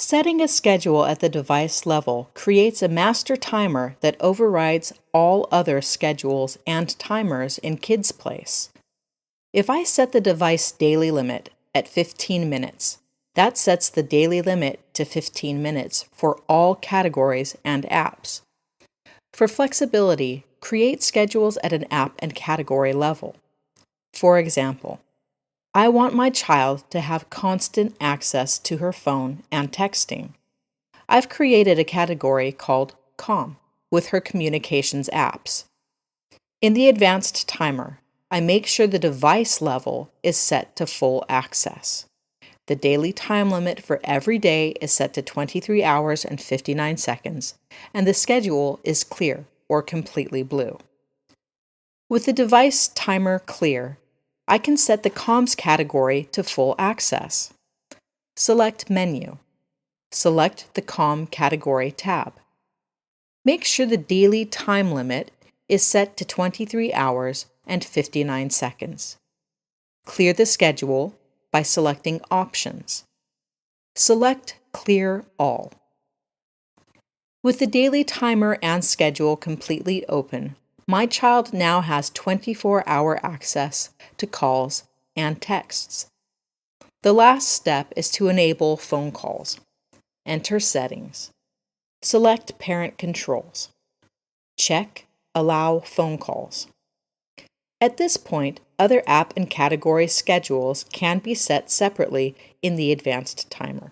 Setting a schedule at the device level creates a master timer that overrides all other schedules and timers in Kids Place. If I set the device daily limit at 15 minutes, that sets the daily limit to 15 minutes for all categories and apps. For flexibility, create schedules at an app and category level. For example, I want my child to have constant access to her phone and texting. I've created a category called COM with her communications apps. In the advanced timer, I make sure the device level is set to full access. The daily time limit for every day is set to 23 hours and 59 seconds, and the schedule is clear or completely blue. With the device timer clear, I can set the comms category to full access. Select Menu. Select the COM category tab. Make sure the daily time limit is set to 23 hours and 59 seconds. Clear the schedule by selecting Options. Select Clear All. With the daily timer and schedule completely open, my child now has 24-hour access to calls and texts. The last step is to enable phone calls. Enter Settings. Select Parent Controls. Check Allow Phone Calls. At this point, other app and category schedules can be set separately in the advanced timer.